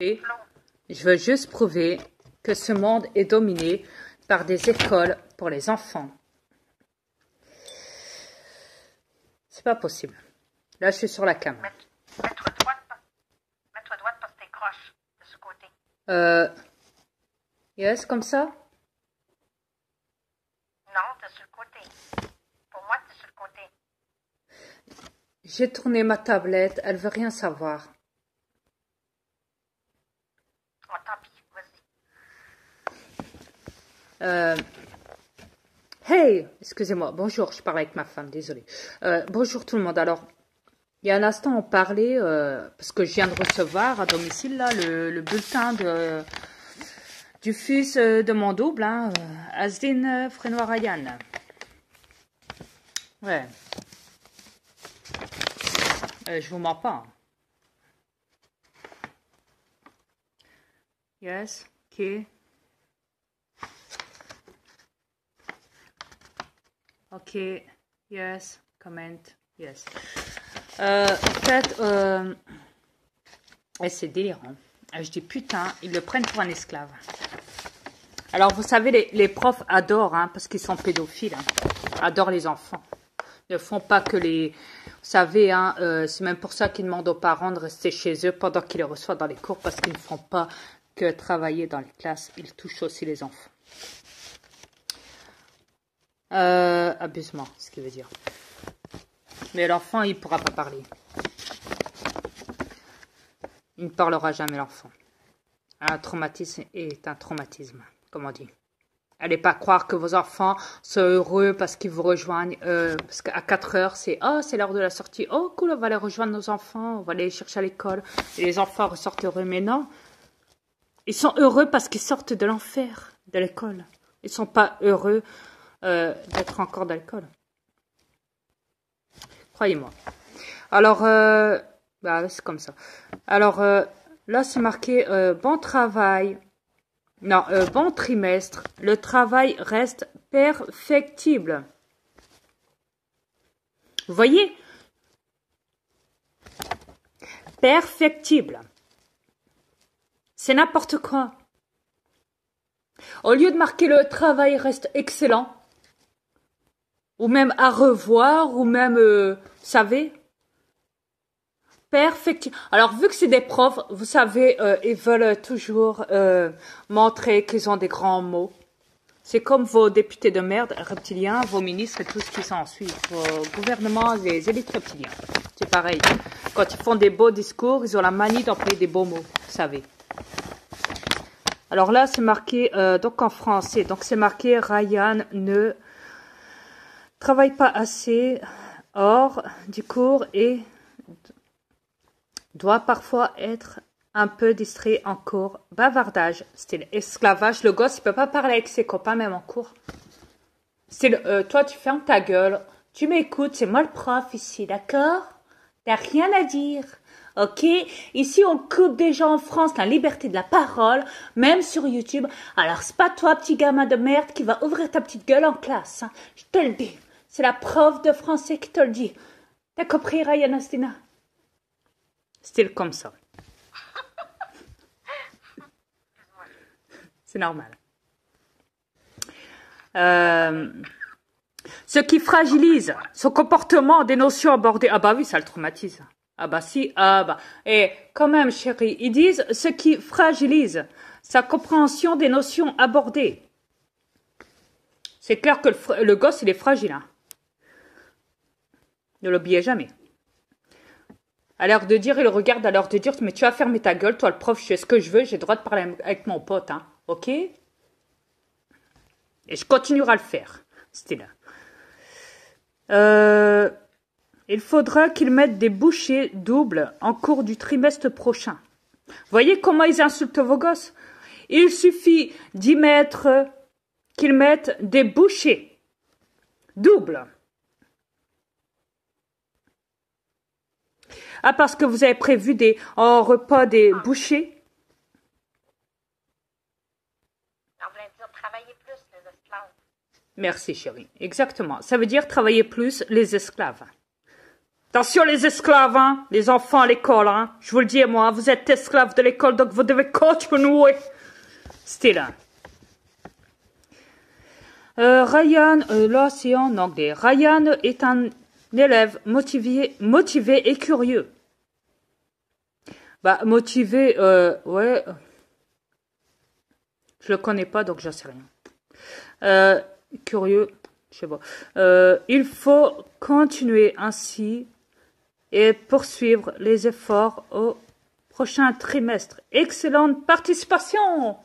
Et je veux juste prouver que ce monde est dominé par des écoles pour les enfants. C'est pas possible. Là, je suis sur la cam. Mets-toi droite parce que t'es croche de ce côté. Yes, comme ça? Non, t'es sur le côté. Pour moi, t'es sur le côté. J'ai tourné ma tablette, elle veut rien savoir. Oh, tant pis, vas-y. Hey, excusez-moi, bonjour, je parle avec ma femme, désolée. Bonjour tout le monde. Alors, il y a un instant, on parlait, parce que je viens de recevoir à domicile là, le bulletin du fils de mon double, hein, Asdin Frénois Ryan. Ouais. Je vous mens pas. Yes, ok. Ok, yes, comment, yes. En fait, c'est délirant. Je dis putain, ils le prennent pour un esclave. Alors, vous savez, les profs adorent, hein, parce qu'ils sont pédophiles, hein, adorent les enfants. Ils ne font pas que les... Vous savez, hein, c'est même pour ça qu'ils demandent aux parents de rester chez eux pendant qu'ils les reçoivent dans les cours, parce qu'ils ne font pas que travailler dans les classes. Ils touchent aussi les enfants. Abusement, ce qui veut dire. Mais l'enfant, il ne pourra pas parler. Il ne parlera jamais, l'enfant. Un traumatisme est un traumatisme, comme on dit. Allez pas croire que vos enfants sont heureux parce qu'ils vous rejoignent. Parce qu'à 4 heures, c'est c'est l'heure de la sortie. Oh, cool, on va aller rejoindre nos enfants. On va aller les chercher à l'école. Et les enfants ressortent heureux. Mais non. Ils sont heureux parce qu'ils sortent de l'enfer, de l'école. Ils ne sont pas heureux d'être encore dans l'école. Croyez-moi. Alors, c'est comme ça. Alors, là, c'est marqué bon travail. Non, bon trimestre. Le travail reste perfectible. Vous voyez? Perfectible. C'est n'importe quoi. Au lieu de marquer le travail reste excellent, ou même à revoir, ou même, vous savez, perfectible. Alors, vu que c'est des profs, vous savez, ils veulent toujours montrer qu'ils ont des grands mots. C'est comme vos députés de merde, reptiliens, vos ministres et tout ce qui s'ensuit. Vos gouvernements, les élites reptiliens. C'est pareil. Quand ils font des beaux discours, ils ont la manie d'employer des beaux mots, vous savez. Alors là, c'est marqué, donc en français, donc c'est marqué Ryan ne travaille pas assez hors du cours et doit parfois être un peu distrait en cours. Bavardage, style esclavage. Le gosse, il peut pas parler avec ses copains même en cours. Style, toi, tu fermes ta gueule, tu m'écoutes, c'est moi le prof ici, d'accord? T'as rien à dire. Ok, ici on coupe déjà en France la liberté de la parole, même sur YouTube. Alors c'est pas toi, petit gamin de merde, qui va ouvrir ta petite gueule en classe. Hein. Je te le dis. C'est la prof de français qui te le dit. T'as compris, Ryan Astina? Style comme ça. C'est normal. Ce qui fragilise son comportement des notions abordées. Ah bah oui, ça le traumatise. Ah bah si, ah bah. Et quand même, chérie, ils disent ce qui fragilise sa compréhension des notions abordées. C'est clair que le gosse, il est fragile. Hein. Ne l'oubliez jamais. À l'heure de dire, il regarde à l'heure de dire, mais tu vas fermer ta gueule, toi le prof, je fais ce que je veux, j'ai le droit de parler avec mon pote, hein, ok? Et je continuerai à le faire. C'était là. Il faudra qu'ils mettent des bouchées doubles en cours du trimestre prochain. Voyez comment ils insultent vos gosses? Il suffit d'y mettre qu'ils mettent des bouchées doubles. Ah, parce que vous avez prévu en repas des bouchées? On voulait dire travailler plus, les esclaves. Merci, chérie. Exactement. Ça veut dire travailler plus les esclaves. Attention les esclaves, hein, les enfants à l'école, hein. Je vous le dis, moi, vous êtes esclaves de l'école, donc vous devez continuer. Style. Ryan, là c'est en anglais. Ryan est un élève motivé et curieux. Bah, motivé, ouais. Je le connais pas, donc j'en sais rien. Curieux, je sais pas. Il faut continuer ainsi et poursuivre les efforts au prochain trimestre. Excellente participation!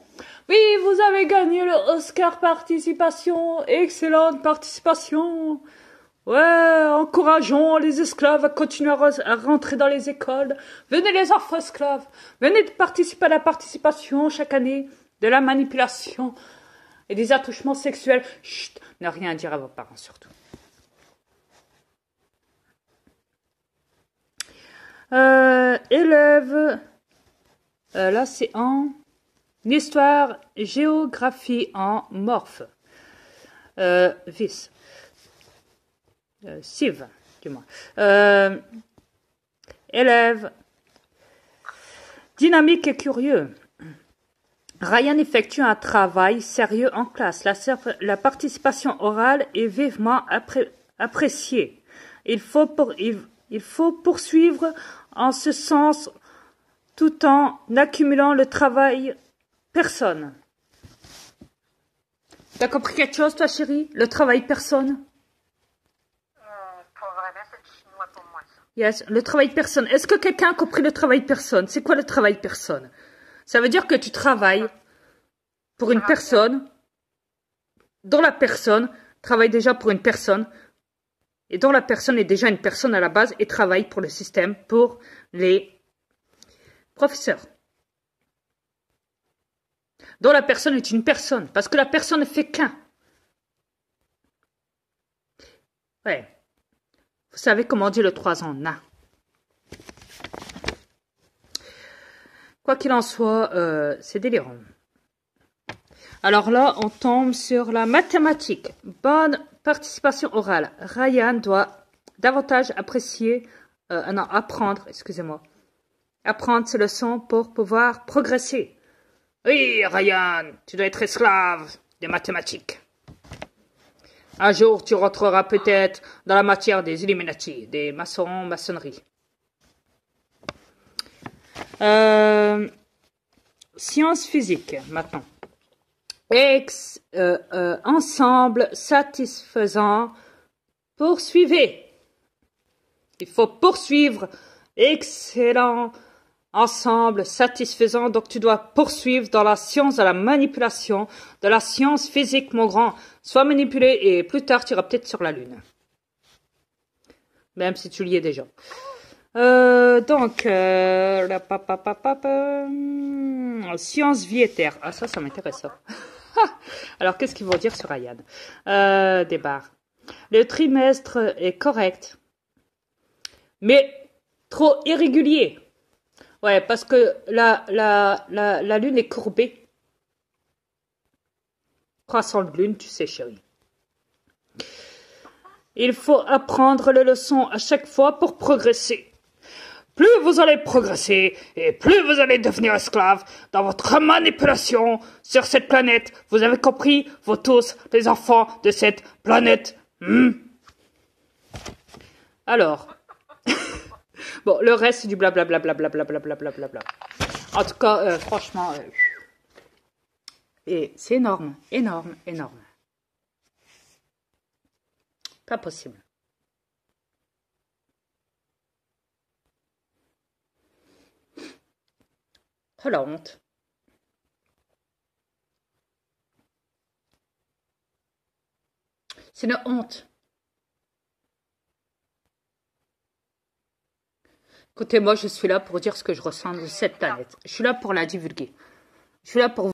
Oui, vous avez gagné le Oscar participation. Excellente participation. Ouais, encourageons les esclaves à continuer à rentrer dans les écoles. Venez les enfants esclaves. Venez participer à la participation chaque année de la manipulation et des attouchements sexuels. Chut, ne rien dire à vos parents surtout. Élève, là c'est en histoire, géographie en morphe. Vis. Siv, du moins. Élève, dynamique et curieux. Ryan effectue un travail sérieux en classe. La participation orale est vivement appréciée. Il faut poursuivre en ce sens tout en accumulant le travail personne. T'as compris quelque chose, toi, chérie? Le travail personne? Pas vraiment, c'est du chinois pour moi, ça. Yes, le travail personne. Est-ce que quelqu'un a compris le travail personne? C'est quoi le travail personne? Ça veut dire que tu travailles pour une personne, dont la personne travaille déjà pour une personne, et dont la personne est déjà une personne à la base et travaille pour le système, pour les professeurs. Dont la personne est une personne, parce que la personne ne fait qu'un. Ouais. Vous savez comment on dit le 3 ans, na. Quoi qu'il en soit, c'est délirant. Alors là, on tombe sur la mathématique. Bonne participation orale. Ryan doit davantage apprécier, non, apprendre, excusez-moi. Apprendre ses leçons pour pouvoir progresser. Oui, Ryan, tu dois être esclave des mathématiques. Un jour, tu rentreras peut-être dans la matière des Illuminati, des maçonneries. Sciences physiques, maintenant. Ensemble satisfaisant. Poursuivez. Il faut poursuivre. Excellent. Ensemble satisfaisant. Donc, tu dois poursuivre dans la science de la manipulation, de la science physique, mon grand. Sois manipulé et plus tard, tu iras peut-être sur la Lune. Même si tu l'y es déjà. Science, vie et terre. Ah, ça m'intéresse, ça. Alors, qu'est-ce qu'ils vont dire sur Ryan? Des barres. Le trimestre est correct, mais trop irrégulier. Ouais, parce que la lune est courbée. Croissant de lune, tu sais, chérie. Il faut apprendre les leçons à chaque fois pour progresser. Plus vous allez progresser et plus vous allez devenir esclave dans votre manipulation sur cette planète. Vous avez compris, vous tous, les enfants de cette planète. Alors, bon, le reste c'est du blablabla. En tout cas, franchement, et c'est énorme, énorme, énorme. Pas possible. Oh la honte. C'est une honte. Écoutez, moi, je suis là pour dire ce que je ressens de cette planète. Je suis là pour la divulguer. Je suis là pour